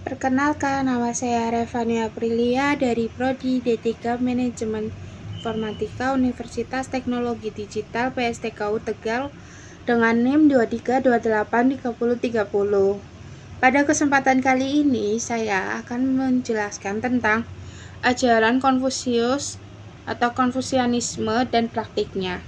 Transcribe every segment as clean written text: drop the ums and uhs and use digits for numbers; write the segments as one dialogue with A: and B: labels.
A: Perkenalkan, nama saya Revani Aprilia dari Prodi D3 Manajemen Informatika Universitas Teknologi Digital PSTKU Tegal dengan NIM 23283030. Pada kesempatan kali ini, saya akan menjelaskan tentang ajaran Konfusius atau Konfusianisme dan praktiknya.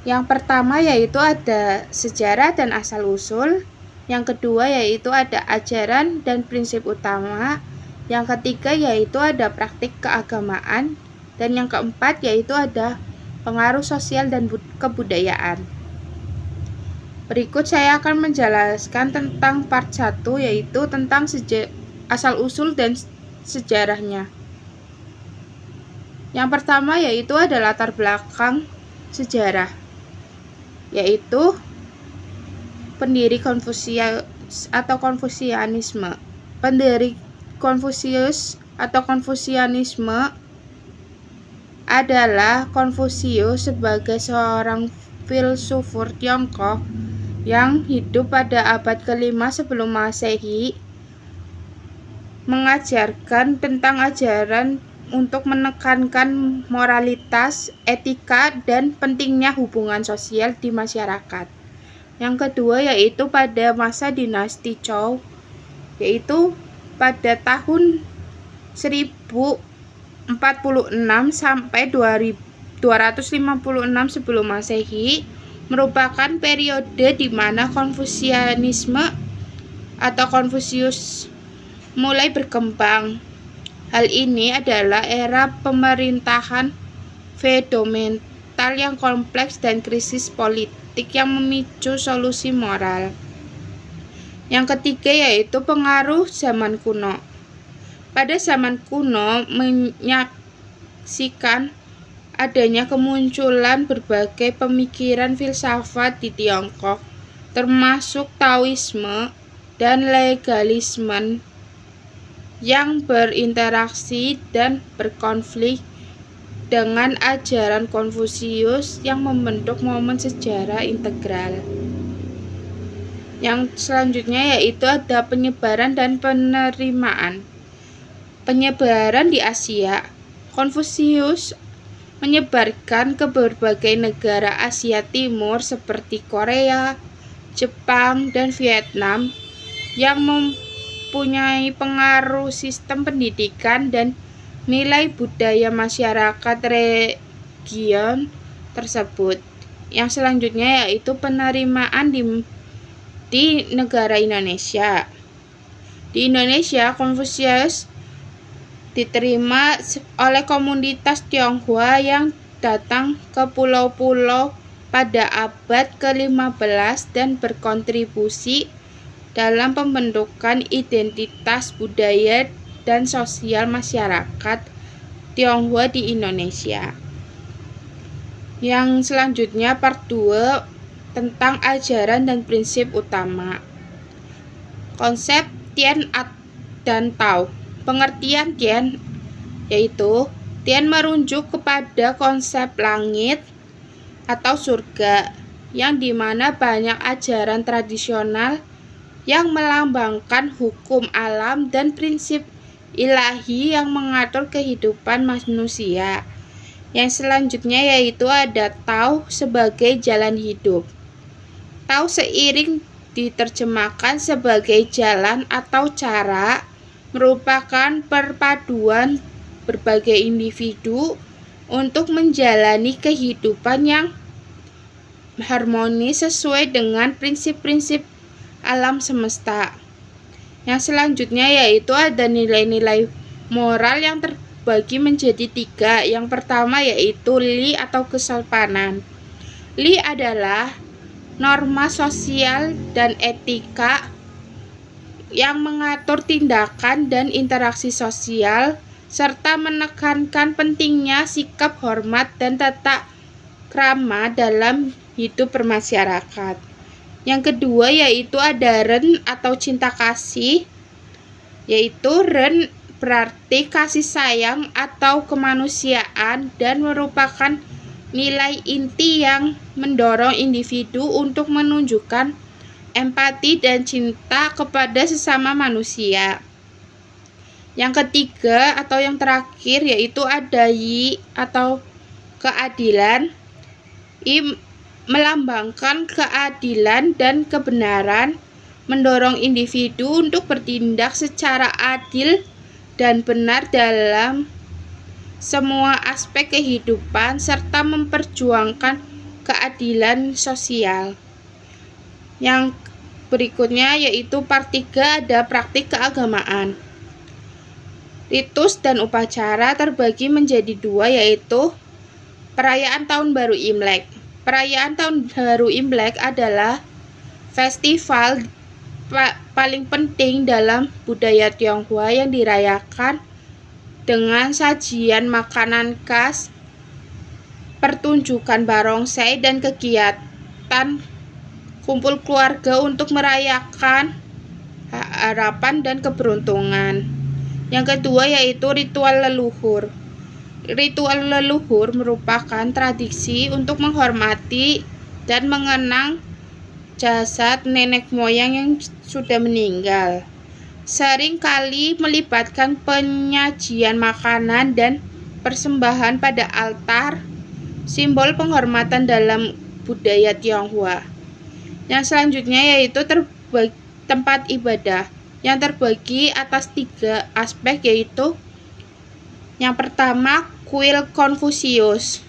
A: Yang pertama yaitu ada sejarah dan asal-usul. Yang kedua yaitu ada ajaran dan prinsip utama. Yang ketiga yaitu ada praktik keagamaan. Dan yang keempat yaitu ada pengaruh sosial dan kebudayaan. Berikut saya akan menjelaskan tentang part 1 yaitu tentang asal-usul dan sejarahnya. Yang pertama yaitu ada latar belakang sejarah, yaitu pendiri Konfusius atau Konfusianisme. Pendiri Konfusius atau Konfusianisme adalah Konfusius sebagai seorang filsuf Tiongkok yang hidup pada abad ke-5 sebelum Masehi, mengajarkan tentang ajaran untuk menekankan moralitas, etika, dan pentingnya hubungan sosial di masyarakat. Yang kedua yaitu pada masa dinasti Zhou, yaitu pada tahun 1046 sampai 256 sebelum Masehi, merupakan periode di mana Konfusianisme atau Konfusius mulai berkembang. Hal ini adalah era pemerintahan feodal yang kompleks dan krisis politik yang memicu solusi moral. Yang ketiga yaitu pengaruh zaman kuno. Pada zaman kuno menyaksikan adanya kemunculan berbagai pemikiran filsafat di Tiongkok, termasuk Taoisme dan legalisme yang berinteraksi dan berkonflik dengan ajaran Konfusius yang membentuk momen sejarah integral. Yang selanjutnya yaitu ada penyebaran dan penerimaan. Penyebaran di Asia. Konfusius menyebarkan ke berbagai negara Asia Timur seperti Korea, Jepang, dan Vietnam yang mempunyai pengaruh sistem pendidikan dan nilai budaya masyarakat region tersebut. Yang selanjutnya yaitu penerimaan di negara Indonesia. Di Indonesia, Konfusius diterima oleh komunitas Tionghoa yang datang ke pulau-pulau pada abad ke-15 dan berkontribusi dalam pembentukan identitas budaya dan sosial masyarakat Tionghoa di Indonesia. Yang selanjutnya part 2 tentang ajaran dan prinsip utama. Konsep Tian dan Tao. Pengertian Tian yaitu Tian merujuk kepada konsep langit atau surga, yang dimana banyak ajaran tradisional yang melambangkan hukum alam dan prinsip ilahi yang mengatur kehidupan manusia. Yang selanjutnya yaitu ada Tao sebagai jalan hidup. Tao seiring diterjemahkan sebagai jalan atau cara, merupakan perpaduan berbagai individu untuk menjalani kehidupan yang harmonis sesuai dengan prinsip-prinsip alam semesta. Yang selanjutnya yaitu ada nilai-nilai moral yang terbagi menjadi 3. Yang pertama yaitu Li atau kesopanan. Li adalah norma sosial dan etika yang mengatur tindakan dan interaksi sosial, serta menekankan pentingnya sikap hormat dan tata krama dalam hidup bermasyarakat. Yang kedua yaitu ada Ren atau cinta kasih, yaitu Ren berarti kasih sayang atau kemanusiaan dan merupakan nilai inti yang mendorong individu untuk menunjukkan empati dan cinta kepada sesama manusia. Yang ketiga atau yang terakhir yaitu adai atau keadilan. I melambangkan keadilan dan kebenaran, mendorong individu untuk bertindak secara adil dan benar dalam semua aspek kehidupan serta memperjuangkan keadilan sosial. Yang berikutnya yaitu part 3 ada praktik keagamaan. Ritus dan upacara terbagi menjadi 2 yaitu perayaan Tahun Baru Imlek. Perayaan Tahun Baru Imlek adalah festival paling penting dalam budaya Tionghoa yang dirayakan dengan sajian makanan khas, pertunjukan barongsai, dan kegiatan kumpul keluarga untuk merayakan harapan dan keberuntungan. Yang kedua yaitu ritual leluhur. Ritual leluhur merupakan tradisi untuk menghormati dan mengenang jasad nenek moyang yang sudah meninggal. Sering kali melibatkan penyajian makanan dan persembahan pada altar, simbol penghormatan dalam budaya Tionghoa. Yang selanjutnya yaitu tempat ibadah yang terbagi atas 3 aspek yaitu yang pertama kuil Konfusius.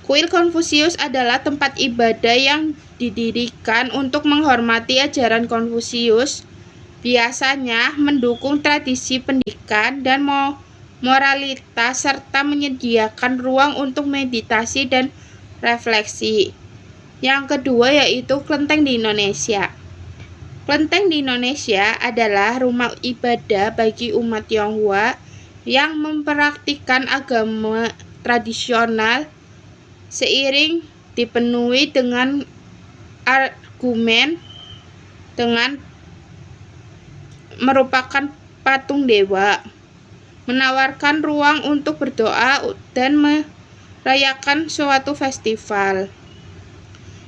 A: Kuil Konfusius adalah tempat ibadah yang didirikan untuk menghormati ajaran Konfusius, biasanya mendukung tradisi pendidikan dan moralitas serta menyediakan ruang untuk meditasi dan refleksi. Yang kedua yaitu kelenteng di Indonesia. Kelenteng di Indonesia adalah rumah ibadah bagi umat Tionghoa yang mempraktikkan agama tradisional seiring dipenuhi dengan argumen dengan merupakan patung dewa, menawarkan ruang untuk berdoa dan merayakan suatu festival.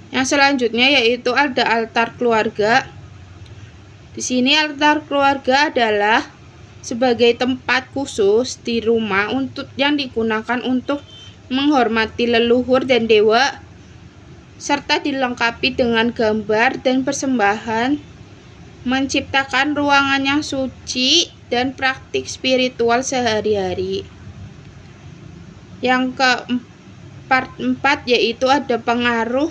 A: Yang selanjutnya yaitu ada altar keluarga. Di sini altar keluarga adalah sebagai tempat khusus di rumah yang digunakan untuk menghormati leluhur dan dewa, serta dilengkapi dengan gambar dan persembahan, menciptakan ruangan yang suci dan praktik spiritual sehari-hari. Yang keempat yaitu ada pengaruh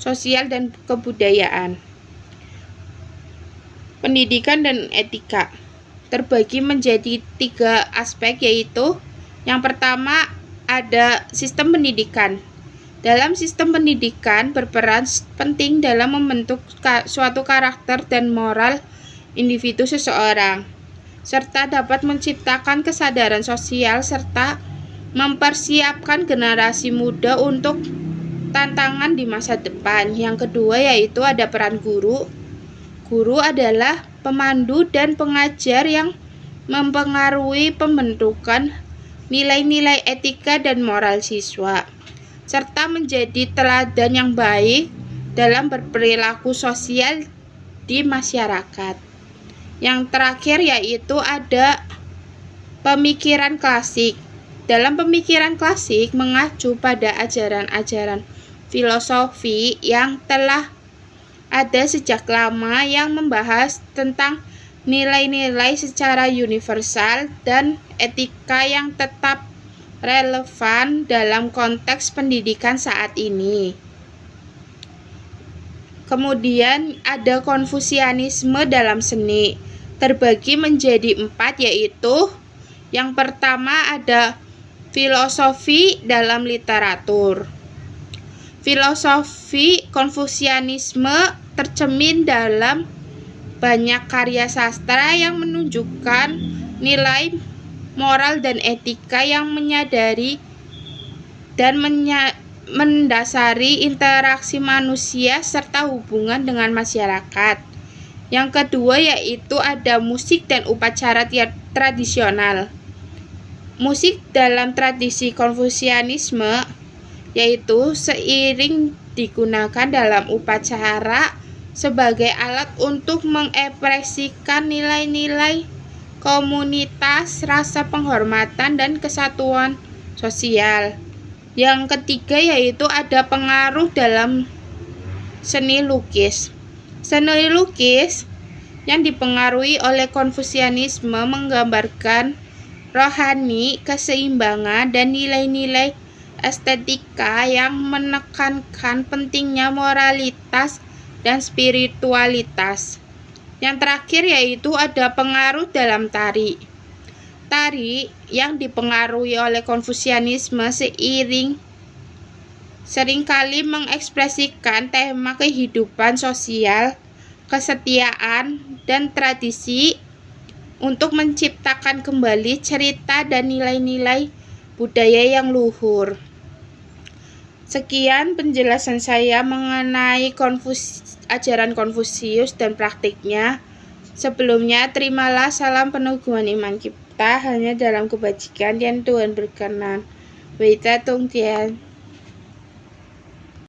A: sosial dan kebudayaan. Pendidikan dan etika terbagi menjadi 3 aspek yaitu yang pertama ada sistem pendidikan. Dalam sistem pendidikan berperan penting dalam membentuk suatu karakter dan moral individu seseorang, serta dapat menciptakan kesadaran sosial serta mempersiapkan generasi muda untuk tantangan di masa depan. Yang kedua yaitu ada peran guru. Guru adalah pemandu dan pengajar yang mempengaruhi pembentukan nilai-nilai etika dan moral siswa, serta menjadi teladan yang baik dalam berperilaku sosial di masyarakat. Yang terakhir yaitu ada pemikiran klasik. Dalam pemikiran klasik mengacu pada ajaran-ajaran filosofi yang telah ada sejak lama yang membahas tentang nilai-nilai secara universal dan etika yang tetap relevan dalam konteks pendidikan saat ini. Kemudian ada Konfusianisme dalam seni, terbagi menjadi 4 yaitu yang pertama ada filosofi dalam literatur. Filosofi Konfusianisme tercermin dalam banyak karya sastra yang menunjukkan nilai moral dan etika yang menyadari dan mendasari interaksi manusia serta hubungan dengan masyarakat. Yang kedua yaitu ada musik dan upacara tradisional. Musik dalam tradisi Konfusianisme yaitu seiring digunakan dalam upacara sebagai alat untuk mengekspresikan nilai-nilai komunitas, rasa penghormatan, dan kesatuan sosial. Yang ketiga yaitu ada pengaruh dalam seni lukis. Seni lukis yang dipengaruhi oleh Konfusianisme menggambarkan rohani, keseimbangan, dan nilai-nilai estetika yang menekankan pentingnya moralitas dan spiritualitas. Yang terakhir yaitu ada pengaruh dalam tari. Tari yang dipengaruhi oleh Konfusianisme seringkali mengekspresikan tema kehidupan sosial, kesetiaan, dan tradisi untuk menciptakan kembali cerita dan nilai-nilai budaya yang luhur. Sekian penjelasan saya mengenai ajaran Konfusius dan praktiknya. Sebelumnya, terimalah salam peneguhan iman kita hanya dalam kebajikan yang Tuhan berkenan. Weita Tung Tian.